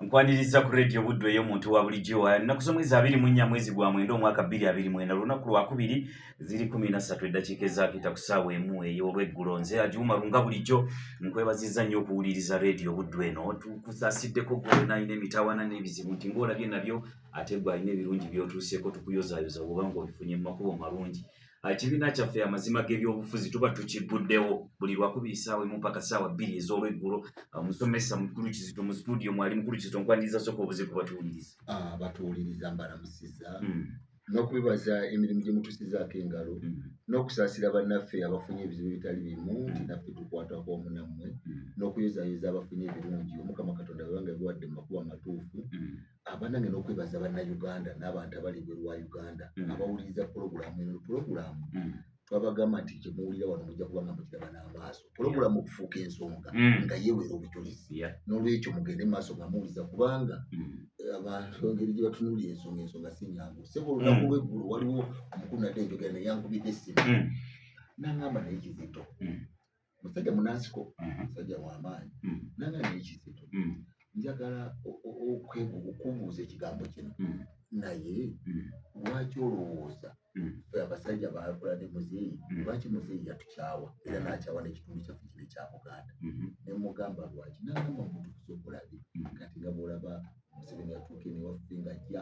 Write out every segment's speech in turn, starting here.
Nkwaniriza ku Radio Budwe y'omuntu wa bulijjo nakusomeza 24 mwezi gwa mwenda omwaka 2029 lunaku lwa 2 ziri 13 eddakiika ezaakita ku ssaawa emu ey'olweggulo nze Ajuma Lunga bulijjo nkwebaziza nnyo okuwuliriza Radio Budwe eno tukusasiddeko gwe nalina emitawaana n'ebizibu nti ng'olabye nabyo ate gwe alina ebirungi by'otuuseeko tukuyozaayoza oba ng'obifunye mu makubo malungi. Ekibiina kyaffe amazima g'ebyobufuzi tuba tukiguddewo buli lwakubiri ssaawa emu mpaka ssaawa 2 ez'olweggulo. Musomesa mukulu Kizito mu studio mwali mukulu Kizito nkwaniriza sooka obuze kubatuwuliriza. Batuwuliriza mbalamusiza n'okubibaza emirimu gye mutusizaako engalo n'okusaasira bannaffe abafunye ebizibu bitali bimu nti naffe tukwatako omu nammwe n'okuyozaayoza abafunye ebirungi Omukama Katonda bwanga biwadde mu makubo amatuufu abanange n'okwebaza bannayuganda n'abantu abali ebweru wa Uganda abawuliriza pulogulaamu eno. Pulogulaamu twabagamba nti kye muwulira wano mujja kuba nga mukiraba n'amaaso. Pulogulaamu okufuuka ensonga nga yeewera obujulizi n'olwekyo mugende mu maaso nga muwuliza kubanga abantu engeri gye batunuulira ensonga si nyangu. Ssebo olunaku lw'eggulo waliwo omukulu nadde enjogera naye yankubidde essimu n'aŋŋamba naye Kizito musajja munansiko musajja w'amaanyi n'aŋŋamba naye Kizito njagala okubuuza ekigambo kino naye lwaki olowooza abasajja bakola ne muzeeyi lwaki muzeeyi yatukyawa era n'akyawa n'ekitundu kyaffe kino ekya Buganda ne mugamba lwaki n'agamba mutukuza okulabe kati nga bw'olaba Museveni yatuuka ewaffe ng'ajja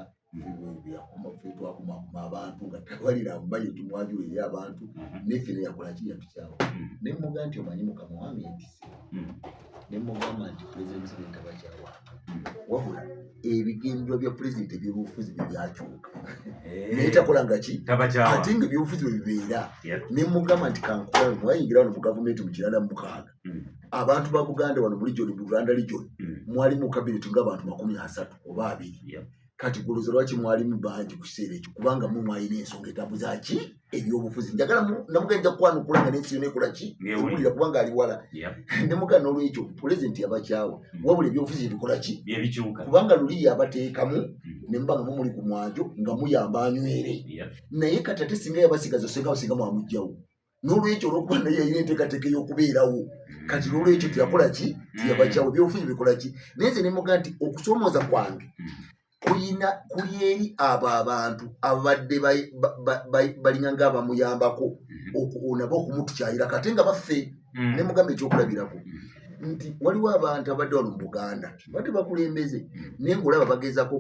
twakumakuma abantu nga tawalira amumanyi tumwajula eri abantu neffe ne yakola ki yatukyawa ne mugamba nti omanyi mukama wange empise ne mugamba nti Pulezidenti Museveni tabakyawa wabula ebigendwa bya Pulezidenti ebyobufuzi byakyuka naye takolanga ki ate nga ebyobufuzi bwe bibeera ne mugamba nti kankula mwayingira wano mu gavumenti mu 96 abantu ba Buganda wano mu region Buganda region mwali mu kabineti ng'abantu 30 oba 2 kati guluzo lwaki mwalimu bangi ku kiseera ekyo kubanga mu mwalina ensonga etambuza ki ebyobufuzi. Njagala namugenja kwanukula nga n'ensi yonna ekola ki ewulira kubanga ali wala ne mugana n'olwekyo Pulezidenti yabakyawa wabula ebyobufuzi bikola ki kubanga luli yabateekamu ne mubanga muli ku mwanjo nga muyamba anywere naye kati ate singa yabasigaza singa mwamugjawo n'olwekyo olwokuba naye yalina enteekateeka y'okubeerawo kati n'olwekyo teyakola ki teyabakyawo ebyobufuzi bikola ki. Naye nze ne mugamba nti okusoomooza kwange kuli eri abo abantu abadde balina ng'abamuyambako nabo okumutukyayira kate nga baffe ne mugamba ekyokulabirako nti waliwo abantu abadde wano mu Buganda badde bakulembeze naye ng'olaba bagezaako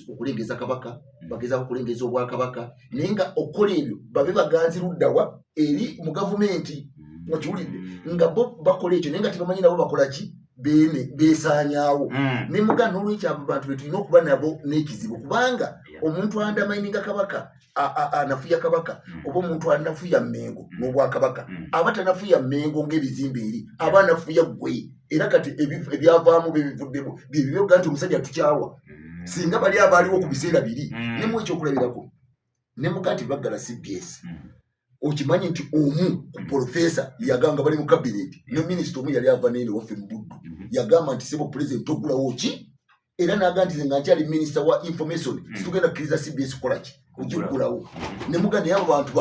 okulengeza kabaka bagezaako okulengeza obwakabaka naye nga okukola ebyo babe baganzi luddawa eri mu gavumenti okiwulidde nga bo bakola ekyo naye nga tebamanyi nabo bakola ki beesaanyaawo ne muganda n'olwekyo abo bantu be tulina okuba nabo n'ekizibu kubanga omuntu andamayininga kabaka anafuya kabaka oba omuntu anafuya Mmengo n'obwakabaka aba tanafuya Mmengo ng'ebizimbe eri aba anafuya ggwe era kati ebyavaamu bebivuddemu byebyoga nti omusajja tukyawa singa bali abaaliwo ku biseera biri ne mu ekyokulabirako ne muganda nti baggala CBS okimanyi nti omu ku profesa yagamba bali mu kabineti ne minisita omu yali ava n'eri waffe mu Buddu yagamba nti sebo Pulezidenti ogulawo ki era n'agamba nti nga nkyali minisita wa information situgenda kukkiriza CBS kola ki ogigulawo ne muganda naye abo bantu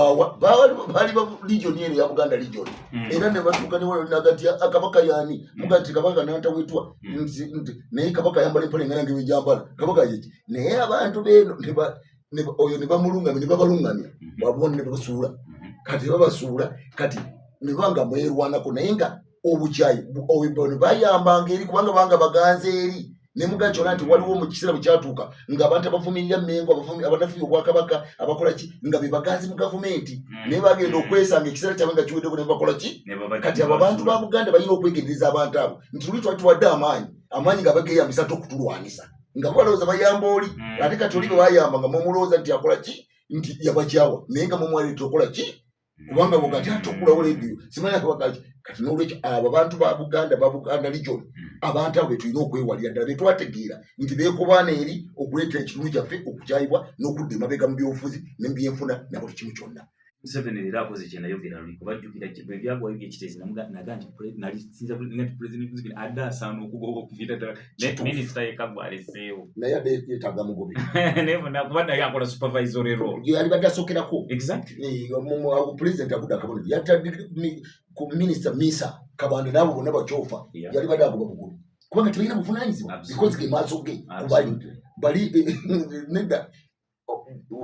baali ba region eno ya Buganda region era ne batuuka ne wano naga nti kabaka yaani muganda nti kabaka nantawetwa naye kabaka yambala empale nga nange bwejambala kabaka yeki naye abantu beeno oyo ne bamulungamya ne babalungamya wabona ne babasuula kati babasuula kati ne banga mwerwanako naye nga obukyayi oyo bayambanga eri kubanga banga baganze eri ne muganda kyona nti waliwo mu kiseera bwe kyatuuka ng'abantu abavumirira Mmengo abanafuya obwakabaka abakola ki nga be baganzi mu gavumenti naye bagenda okwesanga ekiseera kyabwe nga kiweddeko ne bakola ki kati abo abantu ba Buganda balina okwegendereza abantu abo nti luli twali tuwadde amaanyi nga bageeyambisa ate okutulwanisa nga balowooza bayamba oli ate kati oli be bayamba nga mumulowooza nti akola ki nti yabakyawa naye nga mumwaleeta okola ki kubanga bwogati ate okulawo leediyo simanyi akabakaki kati n'olwekyo abo abantu ba Buganda region abantu abo betulina okwewalira ddala betwategeera nti beekobaana eri okuleetera ekitundu kyaffe okukyayibwa n'okudda emabega mu byobufuzi ne mu byenfuna na buli kimu kyonna. Museveni era akoze kye nayogera luli kubajjukira bwe byagwayo by'ekitezi naga nti nalisinza Pulezidenti Museveni adde asaana okuviira ddala minisita yekagwa aleseewo naye adde yeetaaga mugobe kuba naye akola supervisory role yali badde asookerako Pulezidenti agudde akabonero yatadde ku minisita Misa Kabanda n'abo bonna bakyofa yali badde agoba mugobe kubanga tebalina buvunaanyizibwa because ge maaso ge bali nedda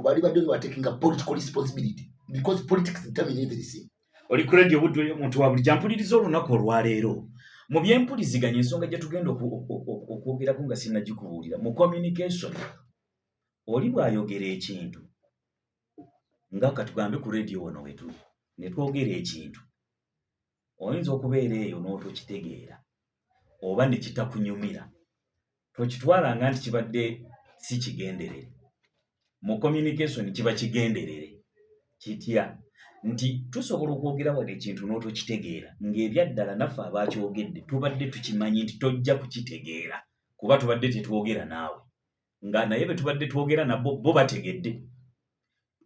bali badde nga taking a political responsibility because politics determine everything. Oli ku radio Buddo y'omuntu wa bulijjo mpuliriza olunaku olwaleero mu byempuliziganya ensonga gye tugenda okwogerako nga sinnagikubuulira mu communication oli bw'ayogera ekintu nga katugambe ku radio wano wetuli ne twogera ekintu oyinza okubeera eyo n'otokitegeera oba ne kitakunyumira tokitwalanga nti kibadde si kigenderere. Mu communication kiba kigenderere kitya nti tusobola okwogera wano ekintu n'otokitegeera ng'ebyaddala naffe abakyogedde tubadde tukimanyi nti tojja kukitegeera kuba tubadde tetwogera naawe nga naye be tubadde twogera nabo bo bategedde.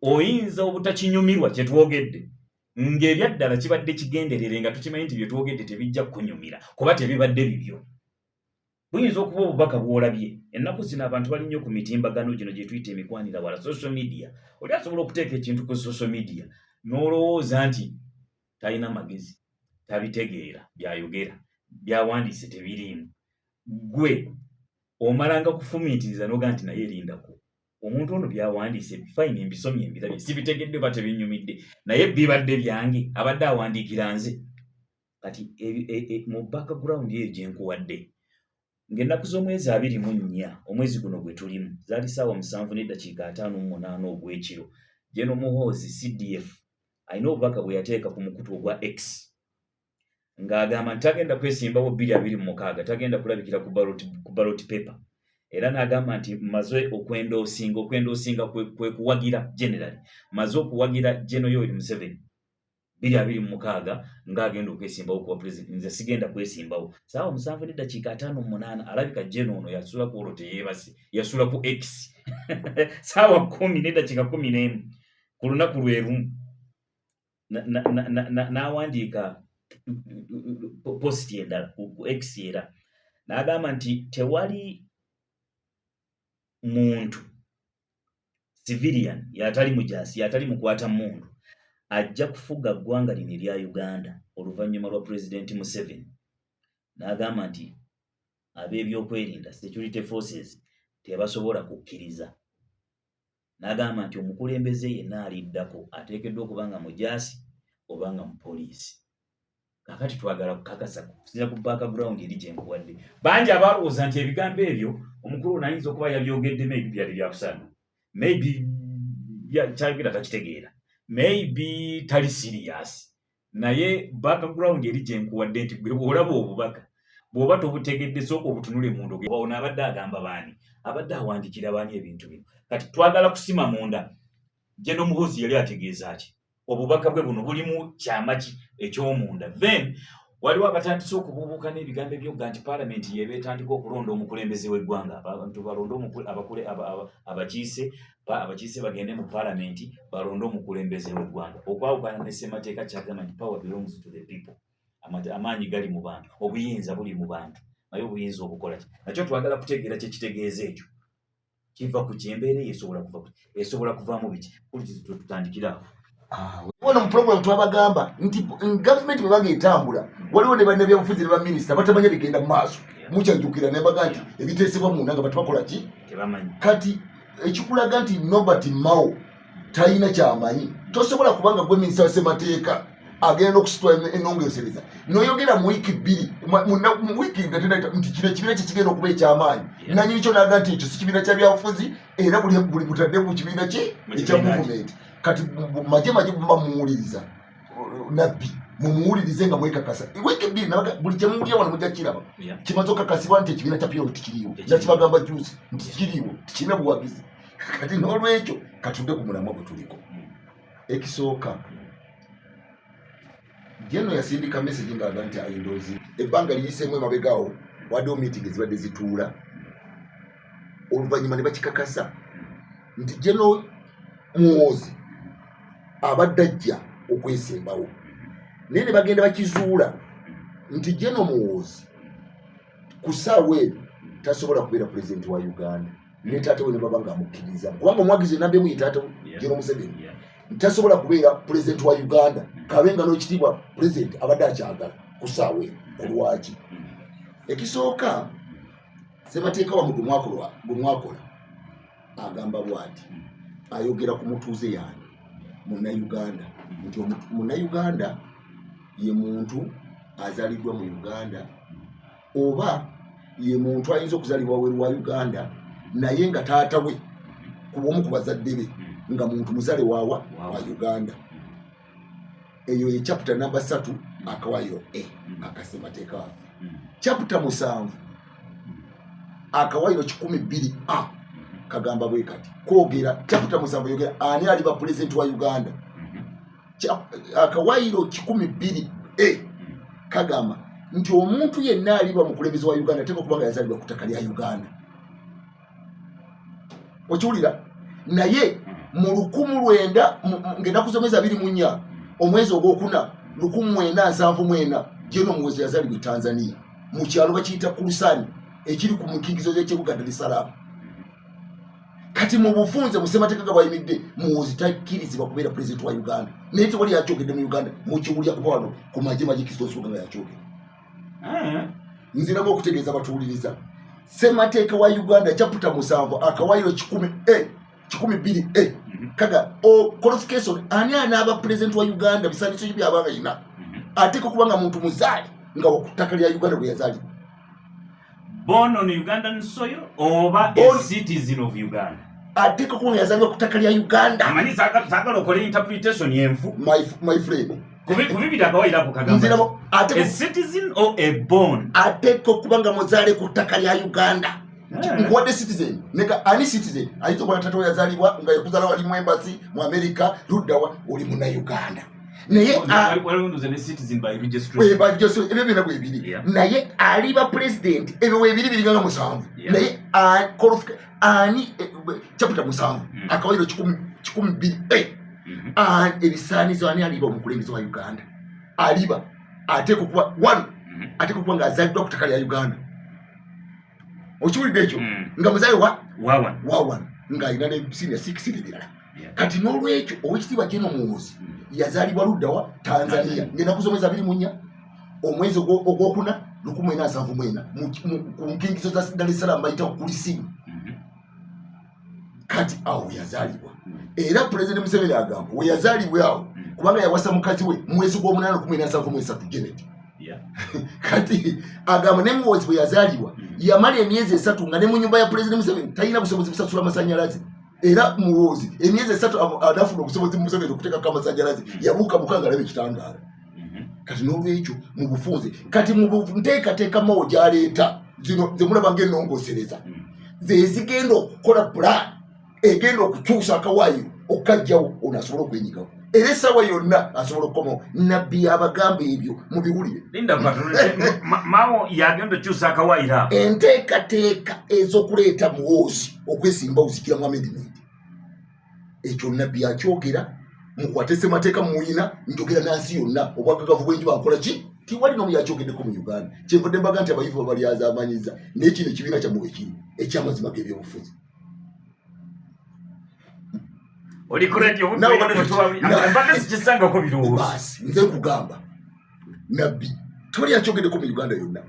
Oyinza obutakinyumirwa kye twogedde ng'ebyaddala kibadde kigenderere nga tukimanyi nti bye twogedde tebijja kunyumira kuba tebibadde bibyo. Buyinza okuba obubaka bw'olabye ennaku zino abantu bali nnyo ku mitimbagano gino gye tuyita emikwanira wala social media. Oli asobola okuteeka ekintu ku social media n'olowooza nti talina magezi tabitegeera byayogera byawandiise tebiriimu gwe omalanga kufumiitiriza n'oga nti naye erindako omuntu ono byawandiise fine mbisomye mbirabye sibitegedde ba tebinyumidde naye bibadde byange abadde awandiikira nze kati mu background eyo gye nkuwadde ng'ennaku z'omwezi 24 omwezi guno gwe tulimu zaali ssaawa 7:58 ogw'ekiro General Muhoozi CDF alina obubaka bwe yateeka ku mukutu ogwa X ng'agamba nti tagenda kwesimbawo 2026 tagenda kulabikira ku ballot paper era n'agamba nti maze okwendoosinga kwe kuwagira generally maze okuwagira General Yoweri Museveni 2026 ng'agenda okwesimbawo kuba president. Nze sigenda kwesimbawo ssaawa 7:58 alabika General ono yasula ku olwo teyeebase yasula ku X ssaawa 10:11 ku lunaku lwe lumu n'awandiika post endala ku X era n'agamba nti tewali muntu civilian yatali mujaasi yatali mukwata mundu ajja kufuga ggwanga lino erya Uganda oluvannyuma lwa President Museveni. N'agamba nti ab'ebyokwerinda security forces tebasobola kukkiriza. N'agamba nti omukulembeze yenna aliddako ateekeddwa okuba nga mujaasi oba nga mupoliisi. Kakati twagala kukakasa kusinza ku background eri gye nkuwadde. Bangi abalowooza nti ebigambo ebyo omukulu n'ayinza okuba yabyogedde maybe byali byakusana maybe kyayogera takitegeera maybe tali serious naye background eri gye nkuwadde nti gwe olaba obubaka bw'oba tobutegedde sooka obutunule mundu ono abadde agamba baani abadde awandiikira baani ebintu bino. Kati twagala kusima munda General Muhoozi yali ategeeza ki obubaka bwe buno bulimu kyama ki eky'omunda. Then waliwo abatandise okubuubuuka n'ebigambo ebyogga nti paalamenti yeeba etandika okulonda omukulembeze w'eggwanga abantu balonde abakiise bagende mu paalamenti balonde omukulembeze w'eggwanga okwawukana ne ssemateeka kyagamba nti power belongs to the people. Amaanyi gali mu bantu obuyinza buli mu bantu naye obuyinza obukola ki nakyo twagala kutegeera kye kitegeeza ekyo kiva ku kyembeera esobola kuvaamu biki tutandikira wano mu program twabagamba nti gavumenti bwe bageetambula waliwo ne bannabyabufuzi ne baminisita batamanya bigenda mu maaso mukyajjukira ne baga nti ebiteesebwa munda nga batubakola ki kati ekikulaga nti Norbert Mao talina kyamanyi tosobola kubanga gwe minisita wa ssemateeka agenda okusitula ennongesereza noyogera mu wiiki 2 mu wiiki nga tenda nti kino ekibiina kye kigenda okuba ekyamaanyi nanyini kyo naga nti ekyo si kibiina kya byabufuzi era buli mutadde mu kibiina ki ekya movement. Kati maje bamuwuliriza nabbi mumuwulirize nga mwekakasa wiiki 2 nabaga buli kye muwulira wano mujja kiraba kimaze okakasibwa nti ekibiina kya PLO tikiriiwo nakibagamba juice nti kiriiwo tikirina buwagizi. Kati n'olwekyo katudde ku mulamwa bwe tuliko. Ekisooka Jeno yasindika message ng'aga nti ayindozi ebbanga liyiseemu emabegaawo waddewo meeting ezibadde zituula oluvannyuma ne bakikakasa nti Jeno Muhoozi abadde ajja okwesembawo naye ne bagenda bakizuula nti Jeno Muhoozi ku ssaawa eno tasobola kubeera pulezidenti wa Uganda ne taata we ne baba ng'amukkiriza kubanga omwagizi enamba emu ye taata Jeno Museveni tasobola kubeera pulezidenti wa Uganda kabenga n'ekitiibwa pulezidenti abadde akyagala ku ssaawa eno olwaki ekisooka Ssemateeka wa gwe agamba bw'ati ayogera ku mutuuze yange Munnayuganda nti Munnayuganda ye muntu azaliddwa mu Uganda oba ye muntu ayinza okuzalibwa waweeru wa Uganda naye nga taata we ku bazadde be nga muntu muzale wa Uganda. Eyo ye chapter number 3 akawayiro aka Ssemateeka waffe. Chapter 7 akawayiro 12 kagamba bwe kati kwogera chapter 7 yogera ani aliba president wa Uganda. Akawayiro 12 kagamba nti omuntu yenna aliba mukulembeze wa Uganda teko kubanga yazalibwa ku ttaka lya Uganda. Okiwulira naye mu 1900 ngenda kusomeza 24 omwezi ogwokuna 1974 jeno mwezi yazalibwa Tanzania mu kyalo bakiyita Kulusani ekiri ku mukikizo ky'ekibuga Dar es Salaam. Kati mu bufunze mu Ssemateeka gabayimidde muwozi takkirizibwa kubeera president wa Uganda naye tewali yakyogedde mu Uganda mukiwulya kuba wano ku maji Kristo nga yakyogedde. Nziramu okutegeeza batuwuliriza Ssemateeka wa Uganda chapter 7 akawayiro 12 kaga qualification ani anaaba president wa Uganda bisaanizo byabanga yina ate ko kubanga muntu muzaali nga okutaka lya Uganda bwe yazaalibwa. Born on Ugandan soil oba a citizen of Uganda. Ate ko kubanga yazaalibwa ku ttaka lya Uganda. Amanyi sagala okole interpretation yenfu. My friend. Kubibida akawayiro ako kagamba. A citizen or a born. Ate ko kubanga muzaale ku ttaka lya Uganda. Ngwade citizen neka ani citizen ayito kwa tato yazalibwa nga yakuzala wali mu embassy mu America luddawa oli mu Uganda naye walunduze ne citizen by registration ebyo bina bwe biri naye aliba president ebyo bwe biri biriganga 7 naye ani chapter 7 akawayiro 12 ebisaanizo ani aliba omukulembeze wa Uganda aliba ateko kuba 1 ateko kuba nga azaliddwa ku ttaka lya Uganda. Okiwulidde ekyo nga muzaale wa nga alina ne senior 6 birala. Kati n'olwekyo owekitiibwa Jeno Muhoozi yazaalibwa luddawa Tanzania ngenda kusomeza 24 omwezi ogwokuna 1974 ku nkingizo za Dar es Salaam bayita Kulisini. Kati awo yazaalibwa era President Museveni agamba we yazaalibwa awo kubanga yawasa mukazi we mwezi gw'omunaana 1973 Janet. Kati agamba ne Muhoozi bwe yazaalibwa yamala emyezi 3 nga ne mu nyumba ya President Museveni talina busobozi busasula amasannyalaze era Muhoozi emyezi 3 adafuna obusobozi Museveni okuteekako amasannyalaze yabuuka mukanga alabe ekitangaala. Kati n'olwekyo mu bufunze kati mu nteekateeka Mao gy'aleeta zino ze mulaba ng'ennongoosereza ze zigenda okukola plan egenda okukyusa akawayiro okukajjawo ono asobola okwenyigawo era essaawa yonna asobola okukomawo nabbi abagamba ebyo mu biwulire. Linda Mao yagenda okukyusa akawayiro enteekateeka ez'okuleeta Muhoozi okwesimba ozikiramu amendment ekyo nabbi akyogera mukwate Ssemateeka muyina njogera nansi yonna obwagagavu bw'enjuba nkola ki tiwali n'omu yakyogeddeko mu Uganda kyenvudde mbaga nti abayivu babalyazamanyiza n'ekino ekibiina kyammwe ekiri ekyamazima g'ebyobufuzi. Oli kureti obunawo mbaka sikisanga ko birowo basi nze kugamba nabbi toli yakyogeddeko mu Uganda yonna.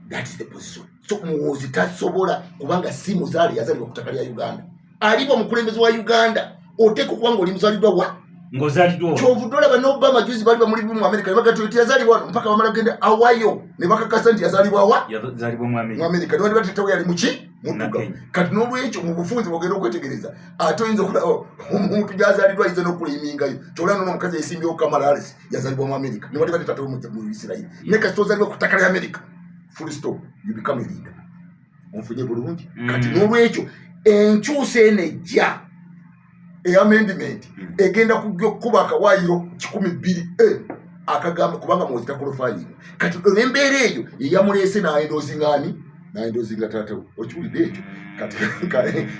That is the position. So Muhoozi tasobola kubanga si muzaale yazaalibwa ku ttaka lya Uganda aliba omukulembeze wa Uganda oteeka okuba nga oli muzaalibwa wa ng'ozaliddwa kyovudde olaba n'Obama juzi bali bamuli mu America ne bagamba nti yazaalibwa wano mpaka bamala genda awayo ne bakakasa nti yazaalibwa wa yazaalibwa mu America ne bali tawe yali muki muddugavu. Kati n'olwekyo mu bufunzi bwogenda okwetegereza ate oyinza okulaba omuntu gy'azaaliddwa ayinza n'okulimingayo kyolano n'omukazi yesimbyewo Kamala Harris yazaalibwa mu America ne bali tawe mu Israel ne kasita ozaalibwa ku ttaka lya America full stop you become a leader. Onfunye bulungi. Kati n'olwekyo enkyusa eno ejja amendment egenda kuba akawayiro 12 akagamba kubanga Muhoozi takwalifying. Kati embeera eyo yeyamuleese n'aendozinga taatawe. Okiwulidde ekyo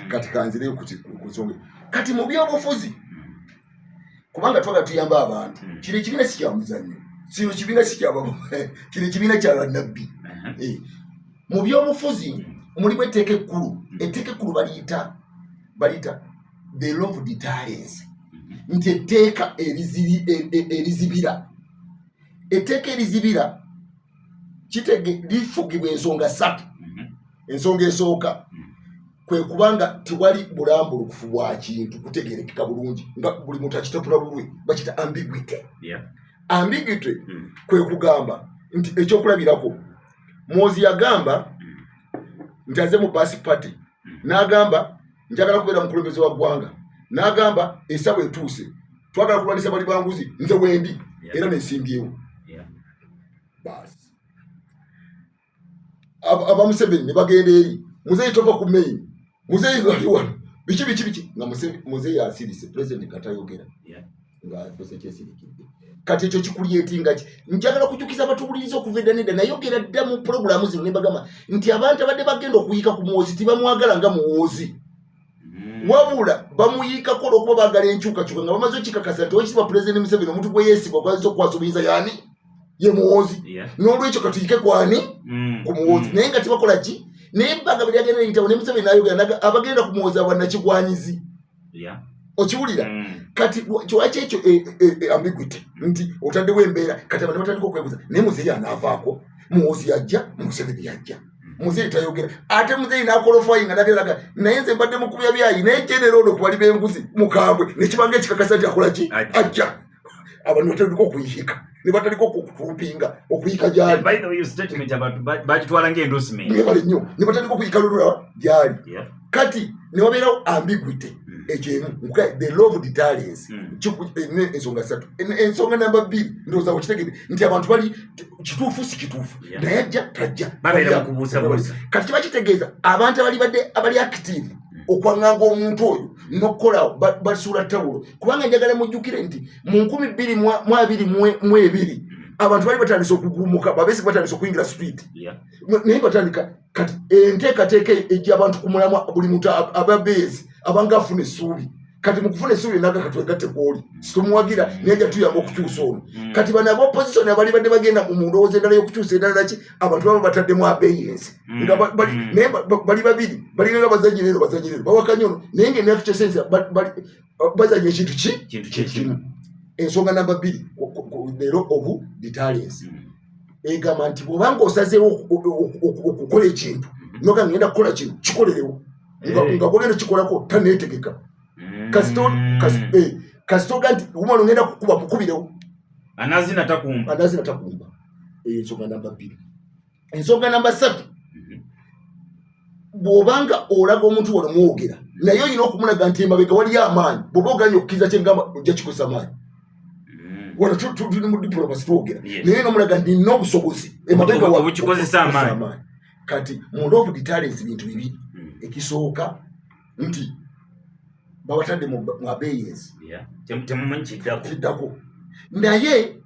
kati kanzireyo ku nsonga. Kati mu byobufuzi kubanga twagala tuyamba abantu kino ekibiina si kya muzannyo sino kibiina si kyababo kino ekibiina kya bannabbi. Mu byobufuzi mulimu etteeka ekkulu baliyita the law of deterrence nti etteeka erizibira lifugibwa ensonga 3. Ensonga esooka kwe kubanga tewali bulambulukufu bwa kintu kutegerekeka bulungi nga buli muntu akitapula bulwe bakita ambiguity. Ambiguity kwe kugamba nti ekyokulabirako Muhoozi yagamba nti aze mu basi party n'agamba njagala kubeera mukulembeze wa ggwanga n'agamba essaawa etuuse twagala kulwanisa bali banguzi nze wendi era nensimbyewo. Basi aba Museveni ne bagenda eri Muzeeyi tova ku main Muzeeyi ali wano biki nga Muzeeyi asirise president katayogera nga afose kyesirikidde. Kati ekyo kikulyetinga ki njagala kujukiza abatuuliriza okuva edda nedda nayogera dda mu programu zino ne bagamba nti abantu abadde bagenda okuyiika ku Muhoozi tibamwagala nga Muhoozi wabula bamuyiikako olwokuba baagala enkyukakyuka nga bamaze okikakasa nti owekitiibwa president Museveni omuntu gwe yeesiga gwazza okukwasubiriza yaani ye Muhoozi n'olwekyo katuyike kwani ku Muhoozi naye nga tibakola ki naye ebbanga bwe lyagenda liyitawo ne Museveni n'ayogera abagenda ku Muhoozi abannakigwanyizi okiwulira. Kati kiwaki ekyo ambiguity nti otaddewo embeera kati abantu batandika okwebuuza naye Muzeeyi anaavaako Muhoozi yajja Museveni yajja Muzeeyi tayogera ate Muzeeyi n'akolofayinga nageraga naye nze mbadde mukubya byayi naye general okubali b'enguzi mukambwe nekibanga ekikakasa nti akola ki ajja abantu batandika okuyiika ne batandika okutupinga okuyiika gyali. By the way, statement abantu bagitwala ng'endorsement ne bali nnyo ne batandika okuyiika lulwa gyali. Kati ne wabeerawo ambiguity ekyemu the law of deterrence ensonga 3. Ensonga namba 2 ndowooza okitegedde nti abantu bali kituufu si kituufu naye ajja tajja babeera mukubuusabuusa. Kati kiba kitegeeza abantu abali active okwaŋŋanga omuntu oyo n'okukolawo basuula ttawulo kubanga njagala mujjukire nti mu 2022 abantu bali batandise okuguumuka babesi batandise okuyingira street naye batandika kati enteekateeka egy'abantu ku mulamwa buli muntu ababeezi abanga afuna essuubi kati mukufuna essuubi naga katwegatte kwoli situmuwagira naye ajja tuyamba okukyusa ono kati bano aba opposition abali badde bagenda mu ndowooza endala y'okukyusa endala ki abantu baba bataddemu abeeyensi nga naye bali babiri balinga bazanyirero bawakanya ono naye ng'emyaka kyesensa bazanya ekintu kimu. Ensonga namba 2 the law of deterrence egamba nti bw'obanga osazeewo okukola ekintu noga ngenda kukola kintu kikolerewo nga bwogenda kikolako taneetegeka kasitoga nti umwana ngenda kukuba mukubirewo anazina takumba. Ensonga namba 2. Ensonga namba 3 bw'obanga olaga omuntu wano mwogera naye olina okumulaga nti emabega waliyo amaanyi bw'oba oganye okukkiriza kyengamba ojja kikosa amaanyi wano tuli mu diplomasi twogera naye nomulaga nti nina obusobozi emabega obukikozesa amaanyi. Kati mu law of deterrence bintu bibiri ekisooka nti babatadde mu abeeyensi temumanyi kiddako naye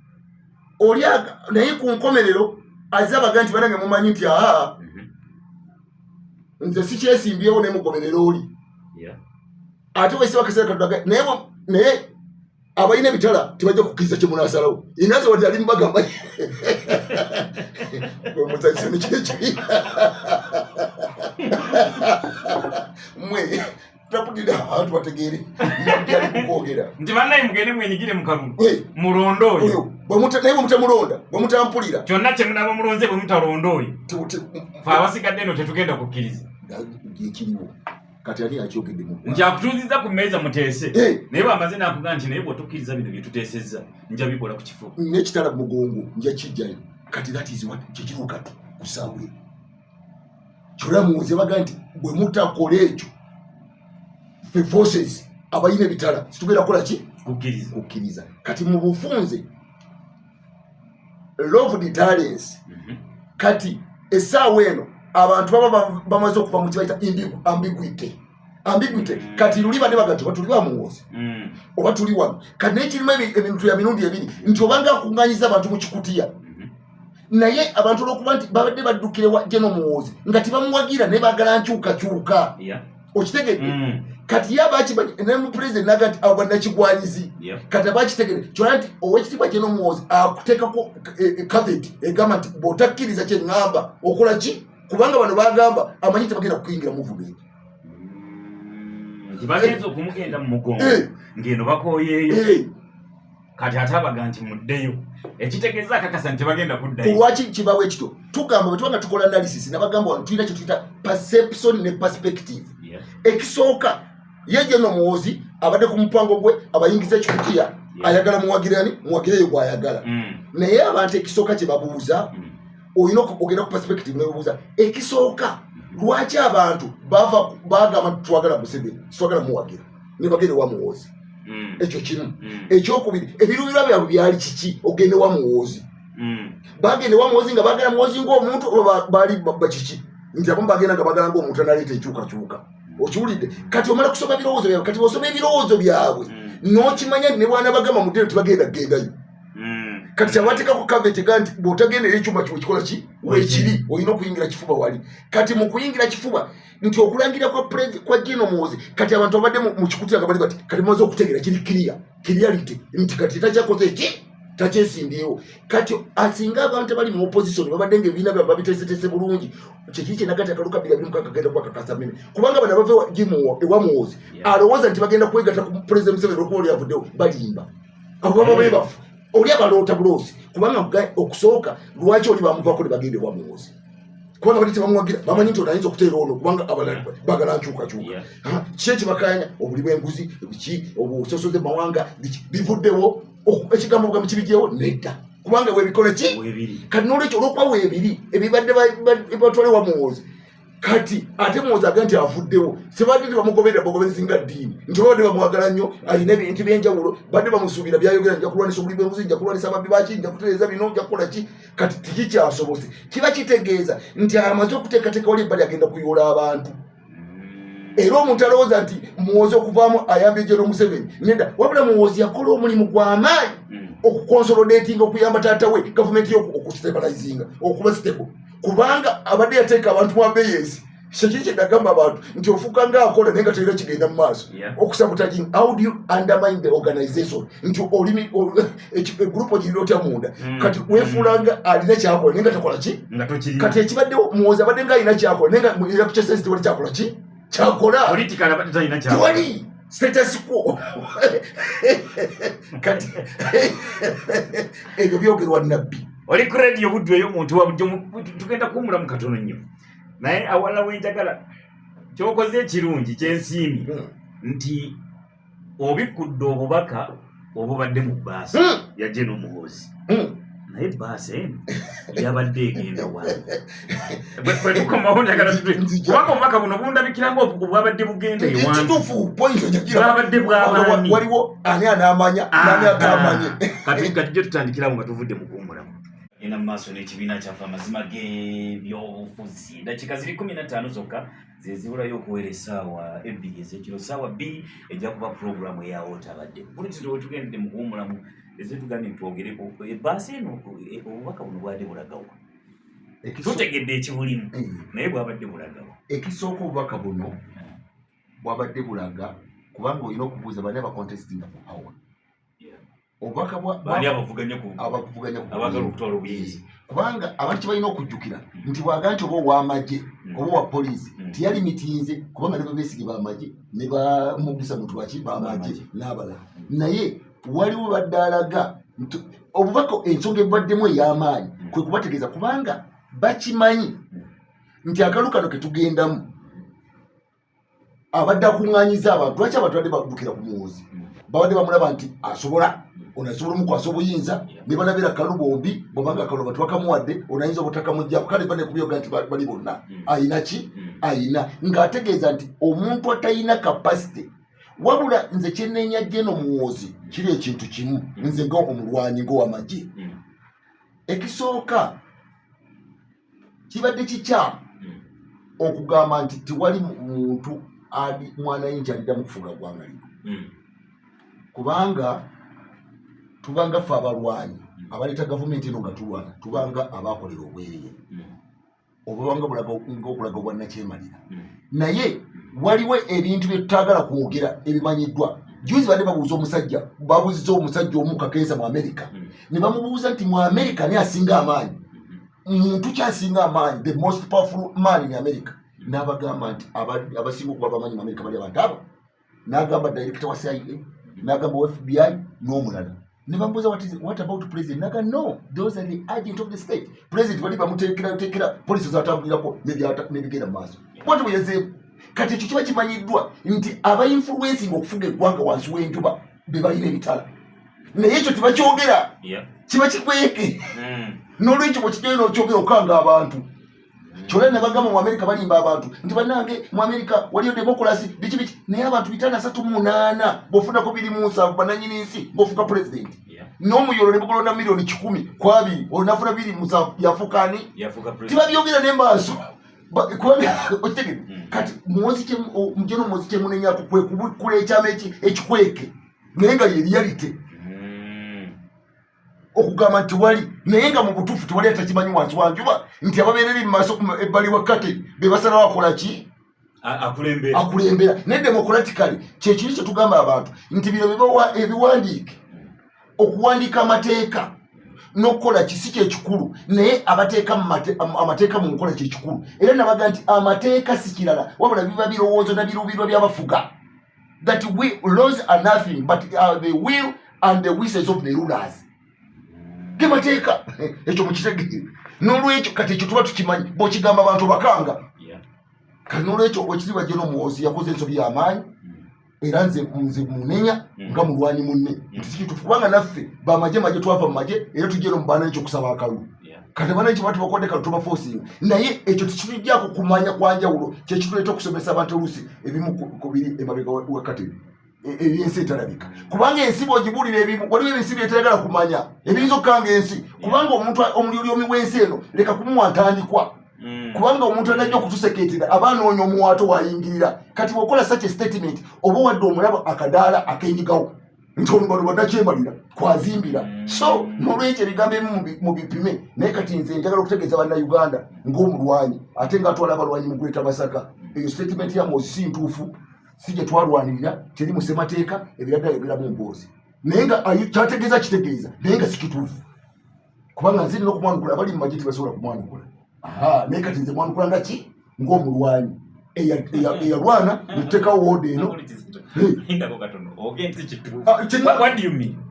ku nkomerero azze abaga nti banange mumanyi nti nze sikyesimbyewo naye mugoberera oli ate wesi bakaseera katudaga naye abalina ebitala tebajja kukkiriza kye munaasalawo inaze wati ali mubagamba muzanyisa nekyekibi mwe taputira abantu bategeere nabyali kukwogera nti bannaye mugende mwenyigire mu kalulu mulonde oyo naye bwemutamulonda bwemutampulira kyonna kye munaba mulonze bwemutalonda oyo fe abasigadde eno tetugenda kukkiriza ekiriwo kati ani akyogedde mu nti akutuuziza ku mmeeza muteese naye bwamaze nakuga nti naye bw'otukkiriza bino bye tuteesezza nja bikola ku kifo n'ekitala mugongo nja kijjayo kati kyekiruka kati kusaawe kyolamuwuze baga nti bwe mutakola ekyo fe forces abalina ebitala situgenda kukola ki kukkiriza. Kati mu bufunze law of deterrence kati essaawa eno abantu baba bamaze okuva mu kibayita ambiguity kati luli badde baga nti batuli ba Muhoozi oba tuli wano kati naye kirimu ebintu ya mirundi ebiri nti obanga akuŋŋanyiza abantu mu kikutiya naye abantu olwokuba nti babadde baddukire General Muhoozi nga tibamuwagira naye baagala nkyukakyuka okitegedde kati ye abakimanyi ne mu president naga nti abo bannakigwanyizi kati abakitegedde kyona nti owekitiibwa General Muhoozi akuteekako caveat egamba nti bw'otakkiriza kye ŋŋamba okola ki kubanga bano bagamba amanyi tebagenda kuyingira movement bagenza okumugenda mu mugongo ng'eno bakooyeeyo kati atabaga nti muddeyo ekitegeeza akakasa nti bagenda kuddayo. Lwaki kibawe ekito tugamba bwe tubanga tukola analysis nabagamba wano tulina kye tuyita perception ne perspective. Ekisooka ye General Muhoozi abadde ku mupango gwe abayingiza ekikutiya ayagala muwagireyo gwayagala naye abantu ekisooka kye babuuza olina okugenda ku perspective nebabuuza ekisooka lwaki abantu bagamba twagala Museveni twagala muwagira ne bagenda wa Muhoozi. Ekyo kimu. Ekyokubiri ebiruubirwa byabwe byali kiki ogende wa Muhoozi. Bagende wa Muhoozi nga bagala Muhoozi ng'omuntu baali bakiki nti abo bagenda nga bagala ng'omuntu analeeta ekyukakyuka. Okiwulidde kati omala kusoma ebirowoozo byabwe kati osoma ebirowoozo byabwe n'okimanya ne bwana bagamba muddeyo tebagenda gendayo. Kati kyabateekako kaveti ganti bw'otagendera ekyuma kiwe kikola ki weekiri olina okuyingira kifuba wali. Kati mu kuyingira kifuba nti okulangira kwa General Muhoozi kati abantu abadde mu kikutiya nga bali bati kati mumaze okutegeera kiri clearity nti kati takyakoze ki takyesimbyewo. Kati asinga abantu bali mu opposition babadde ng'ebibiina byabwe babiteeseteese bulungi kyekiri kye nagati akaluka 2026 kagenda kwakakasa mmene kubanga bano abava ewa Muhoozi alowooza nti bagenda kwegatta ku President Museveni okuba oli avuddewo balimba abo baba bebafu oli abaloota buloosi kubanga okusooka lwaki oli bamuvako ne bagende wa Muhoozi kubanga bali tebamuwagira bamanyi nti onayinza okuteera ono kubanga abalala bagala nkyukakyuka. Ki ekibakanya obuli bw'enguzi biki obusosoze mawanga bivuddewo ekigambo bugambo kibigyewo nedda kubanga weebikola ki kati n'olwekyo olwokuba weebiri ebibadde batwale wa Muhoozi kati ate Muhoozi aga nti avuddewo sebadde tebamugoberera bugobezi nga ddiini nti babadde bamwagala nnyo alina ebintu by'enjawulo badde bamusuubira byayogera nja kulwanisa obuli bw'enguzi nja kulwanisa ababbi baki nja kutereeza bino nja kukola ki kati tikikyasobose kiba kitegeeza nti amaze okuteekateeka wali ebbali agenda kuyoola abantu. Era omuntu alowooza nti Muhoozi okuvaamu ayambye General Museveni nedda wabula Muhoozi yakola omulimu gw'amaanyi okukonsolidatinga okuyamba taata we gavumenti yo okustabilizinga okuba stable kubanga abadde yateeka abantu mu abeyesi kyekiri kyendagamba abantu nti ofuuka ng'akola naye nga terina kigenda mu maaso okusabotaging how do you undermine the organization nti olimi egrupu ogirira otya munda kati weefuulanga alina kyakola naye nga takola ki kati ekibaddewo Muhoozi abadde ng'alina kyakola naye nga era kukyesezi tewali kyakola ki kyakola tewali status quo kati ebyo byogerwa nabbi. Oli ku radio Buddu ey'omuntu wabujjo tugenda kuwumulamu katono nnyo naye awala wenjagala kyokoze ekirungi kyensiimi nti obikkudde obubaka obubadde mu bbaasi ya General Muhoozi naye bbaasi eno yabadde egenda wano bwe tukomawo njagala kubanga obubaka buno bundabikira ng'obwabadde bugenda ewabadde bw'abaani waliwo ani anaamanya nani atamanye kati gyo tutandikirawo nga tuvudde mu kuwumulamu. Ena mu maaso n'ekibiina kyaffe amazima g'ebyobufuzi dakiika ziri 15 zokka zezibulayo okuwera essaawa 2 ez'ekiro ssaawa 2 ejja kuba puroguramu eyawootabadde bulitiro wetugendedde mu kuwumulamu ezetugambye ntwogereko ebbaasi eno obubaka buno bwadde bulagawo tutegedde ekibulimu naye bwabadde bulagawo. Ekisooka obubaka buno bwabadde bulaga kubanga olina okubuuza bani abakontestinga ku power obubaka bali abavuganya abagala okutwala obuyinza kubanga abantu kibalina okujjukira nti bwaga nti oba ow'amagye oba owa poliisi tiyalimitinze kubanga ne Besigye b'amagye ne bamugisa muntu waki b'amagye n'abalala naye waliwo badde alaga obubaka ensonga ebaddemu ey'amaanyi kwe kubategeeza kubanga bakimanyi nti akalu kano ke tugendamu abadde akuŋŋaanyiza abantu lwaki abantu badde badukira ku Muhoozi babadde bamulaba nti asobola onasobola omukwasa obuyinza ne balabira Kalu bombi bwobanga Kalu batwakamuwadde onayinza obutakamujjako kale bane kubyoga nti bali bonna ayina ki ayina ng'ategeeza nti omuntu atalina kapasite wabula nze kyenneenya General Muhoozi kiri ekintu kimu nze ng'omulwanyi ng'owamagye ekisooka kibadde kikyamu okugamba nti tewali muntu ali mwana yinja alidda mu kufuula ggwanga lino kubanga tubanga ffe abalwanyi abaleeta gavumenti eno nga tulwana tubanga abakolera obwereere obubanga ng'okulaga obwannakyemalira naye waliwo ebintu bye tutagala kwogera ebimanyiddwa juzi badde babuuzizza omusajja omu kakensa mu Amerika ne bamubuuza nti mu Amerika ni asinga amaanyi muntu kyasinga amaanyi the most powerful man in America n'abagamba nti abasinga okuba bamanyi mu Amerika bali abantu abo n'agamba director wa CIA n'agamba wa FBI n'omulala Nebambuza what about president? Naga no, those are the agent of the state. President bali bamutekera police zatambulirako nebigenda maaso. What we say kati ekyo kiba kimanyiddwa nti aba influencing okufuga eggwanga wansi w'enjuba be balina ebitala. Naye ekyo tebakyogera. Kiba kikweke. N'olwekyo bwe kigenda okyogera okanga abantu. Kyolera ne bagamba mu America balimba abantu nti bannange mu America waliyo democracy biki naye abantu 538 bofuna ko biri mu nsanvu bananyini nsi bofuka president. N'omuyolo ne bugolonda milioni 10 kwa 2 onafuna biri mu nsanvu yafuka president. Tibabyogera ne maaso. Kati muzike mujeno muzike munenya kule ekyama ekikweke naye nga ye reality okugamba nti wali naye nga mu butuufu tewali atakimanyi wansi wanjuba nti ababeereri mu maaso ebbali wakkate be basala wakola ki akulembera ne democratically kyekiri kye tugamba abantu nti bino ebiwandiike okuwandiika amateeka n'okukola kisi kyekikulu naye abateeka amateeka mu nkola kyekikulu era nabaga nti amateeka si kirala wabula biba birowoozo na birubirwa byabafuga that laws are nothing but the will and the wishes of the rulers. Gemateeka ekyo mukitegere n'olwekyo kati ekyo tuba tukimanyi bw'okigamba abantu bakanga kati n'olwekyo ekiriba gye n'omuwozi yakoze ensobi y'amaanyi era nze munenya nga mulwanyi munne nti kubanga naffe bamagye twava mu magye era tujje no mubana ekyo kusaba akalu kati bana ekyo bakodde kati tuba forcing naye ekyo tukijjako kumanya kwanjawulo kye kituleeta okusomesa abantu oluusi ebimu ku biri emabega wakati ensi etalabika kubanga ensi bw'ogibulira ebimu waliwo ensi byetayagala kumanya ebiyinza okukanga ensi kubanga omuntu omulyomi w'ensi eno leka kumuwa ntandikwa kubanga omuntu anajja okutusekeetera abanoonya omuwaato wayingirira kati bw'okola such a statement oba wadde omulaba akadaala akenyigawo nti ono bano badakyemalira kwazimbira so n'olwekyo ebigambo ebimu mu bipime naye kati nze njagala okutegeeza bannayuganda ng'omulwanyi ate ng'atwala abalwanyi mu Greater Masaka eyo statement ya Mwozi si ntuufu si gye twalwanirira teri mu ssemateeka ebiraddala ebiramu mboozi naye nga kyategeeza kitegeeza naye nga si kituufu kubanga nze nina okumwanukula abali mu magye tebasobola kumwanukula naye kati nze mwanukula nga ki ng'omulwanyi eyalwana netuteekawo wooda eno.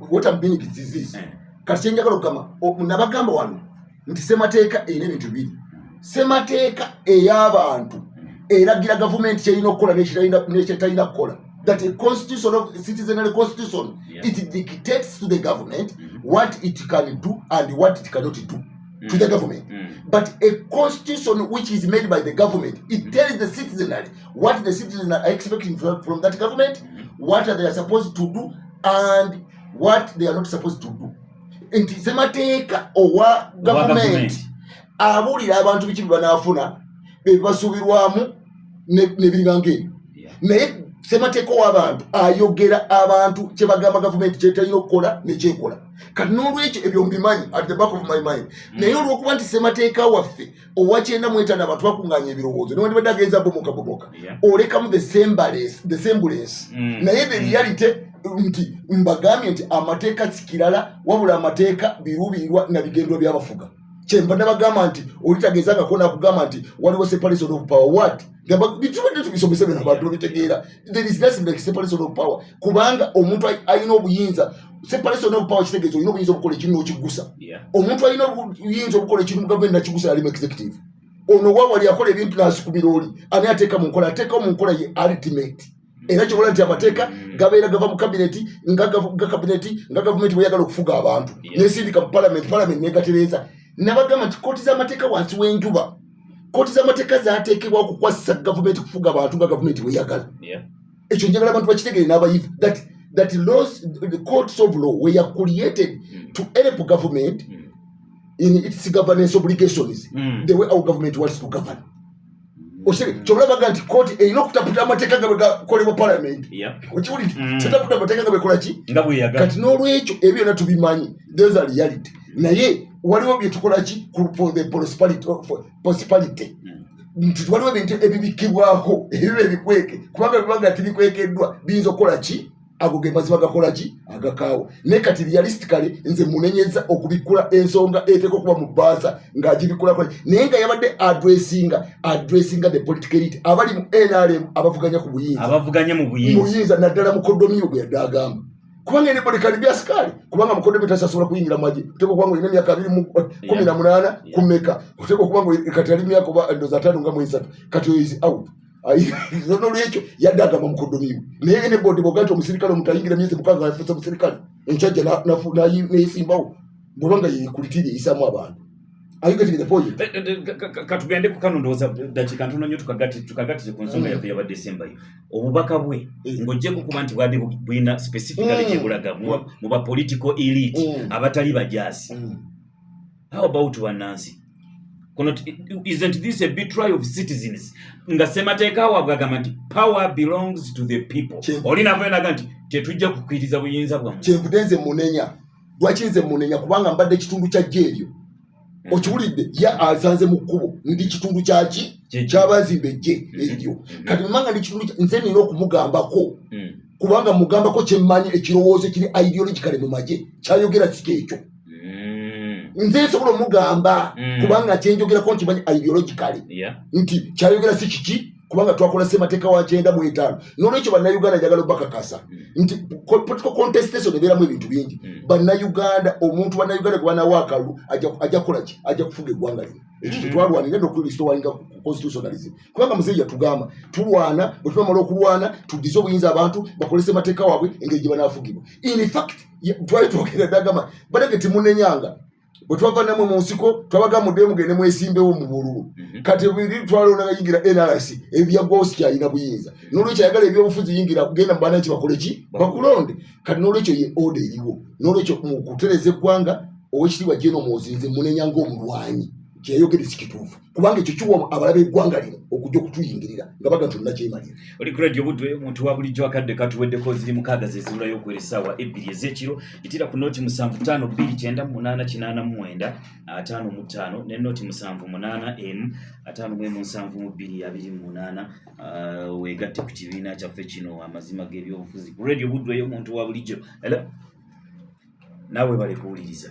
What I'm meaning is this. Kati kyenjagala okugamba nabagamba wano nti ssemateeka erina ebintu bibiri. Ssemateeka ey'abantu eragira gavumenti kyerina okukola n'ekyetalina kukola. That a constitution of citizenry constitution, it dictates to the government what it can do and what it cannot do to the government. But a constitution which is made by the government, it tells the citizenry what the citizens are expecting from that government, what they are supposed to do and what they are not supposed to do. Nti ssemateeka owa government abulira abantu biki banaafuna bebasuubirwamu n'ebiringa ng'ebyo. Naye ssemateeka ow'abantu ayogera abantu kye bagamba gavumenti kyetalina okukola nekyekola. Kati n'olwekyo ebyo mbimanyi at the back of my mind. Naye olw'okuba nti ssemateeka waffe owa 9 abantu bakuŋŋaanya ebirowoozo newandibadde agenza bomoka olekamu the semblance. Naye the reality nti mbagambye nti amateeka si kirala wabula amateeka biruubirirwa na bigendwa byabafuga. Kyenva nabagamba nti olitageezanga kona kugamba nti waliwo separation of power what bitubadde tubisomesa bino abantu bitegeera there is nothing like separation of power kubanga omuntu alina obuyinza separation of power kitegeeza olina obuyinza obukola ekintu n'okigusa. Omuntu alina obuyinza obukola ekintu mu gavumenti nakigusa yali mu executive ono wawali akola ebintu n'asikumira oli ani ateeka mu nkola ye ultimate. Era kyobola nti amateeka gabeera gava mu kabineti nga gavumenti bweyagala okufuga abantu nesindika mu parliament negatereeza. Nabagamba nti kooti z'amateeka wansi w'enjuba kooti z'amateeka zaateekebwa okukwasisa gavumenti kufuga abantu nga gavumenti bweyagala. Ekyo njagala abantu bakitegeere n'abayivu that laws, the courts of law were created to help government in its governance obligations the way our government wants to govern. Kyobula baga nti kooti erina okutaputa amateeka nga bwe gakolebwa parliament. Okiwulira tetaputa amateeka nga bekola ki kati n'olwekyo ebyo byonna tubimanyi those are reality. Naye waliwo bye tukola ki for the prosperity nti waliwo ebintu ebibikibwako ebiba ebikweke kubanga bibanga tibikwekeddwa biyinza okukola ki ago ge mazima gakola ki agakaawo. Naye kati realistically nze munenyeza okubikula ensonga eteeka okuba mu bbaasa ng'agibikulako naye nga yabadde addressinga the political elite abali mu NRM abavuganya ku buyinza mu buyinza naddala mu kodomiyo gwe yadde agamba kubanga ene bodi kalibya askari kubanga mukodo bitasasobola kuyingira maji uteko kwangu ine myaka 2018 kumeka uteko kwangu katali myaka ndoza 5 nga mwezi 3 kati is out zono lwecho yadaga mu mukodo miwe ne ene bodi bogato musirikale mutayingira myezi mukanga yafuza musirikale enchaje na yisimbawo mbulanga yikulitiri isamu abantu ayike tike point katugende ku kano ndoza dakika ntono nyo tukagati ku nsonga ya December yo obubaka bwe ngojje ku kubanti bwade bwina specifically jebulaga mu ba political elite abatali bajasi. How about Wanansi? Isn't this a betrayal of citizens? Nga semateka wabagaga nti power belongs to the people. Olina vena ganti tetujja kukwiriza buyinza bwa Kyenvudenze munenya. Lwakinze munenya kubanga mbadde kitundu kya jelyo. Okiwulidde ya azanze mu kkubo ndi kitundu kyaki kyabazimbe je ebyo. Kati mmanga ndi kitundu nze nina okumugambako. Kubanga mugambako kyemmanyi ekirowoozo kiri ideologically mu maje kyayogera kikeekyo. Nze nsobola omugamba kubanga kyenjogerako nkimanyi ideologically nti kyayogera si kiki kubanga twakola ssemateeka wa 95 n'olwekyo bannayuganda njagala obbakakasa nti political contestation ebeeramu ebintu bingi bannayuganda omuntu bannayuganda gwe banawaakalu ajja kukola ki ajja kufuga eggwanga lino ekyo tetwalwanira n'okulistowalinga constitutionalism kubanga muzeeyi yatugamba tulwana bwe tumamala okulwana tuddize obuyinza abantu bakolese emateeka waabwe engeri gye banaafugibwa in fact twali twogera ddagamba badage timunenyanga bwe twava namwe mu nsiko twabaga mudde mugende mwesimbewo mu bululu kati biri twalona yingira NRC ebyagwose kyayina buyinza n'olwekyo ayagala ebyobufuzi yingira kugenda mbana ki bakole ki bakulonde kati n'olwekyo ye order eriwo n'olwekyo mu kutereza eggwanga owekitiibwa Jeno Muhoozi munenyanga omulwanyi kyeyogere sikituufu kubanga ekyo kiwa abalabe eggwanga lino okujja okutuyingirira nga baga tonna kyemalira oli ku radio budwe omuntu wa bulijjo akadde katuweddeko ziri mukaaga zezibula y'okwera essaawa 2 ez'ekiro itira ku nooti 75298955 ne nooti 78M57228 weegatte ku kibiina kyaffe kino amazima g'ebyobufuzi ku radio budwe y'omuntu wa bulijjo naawe bale kuwuliriza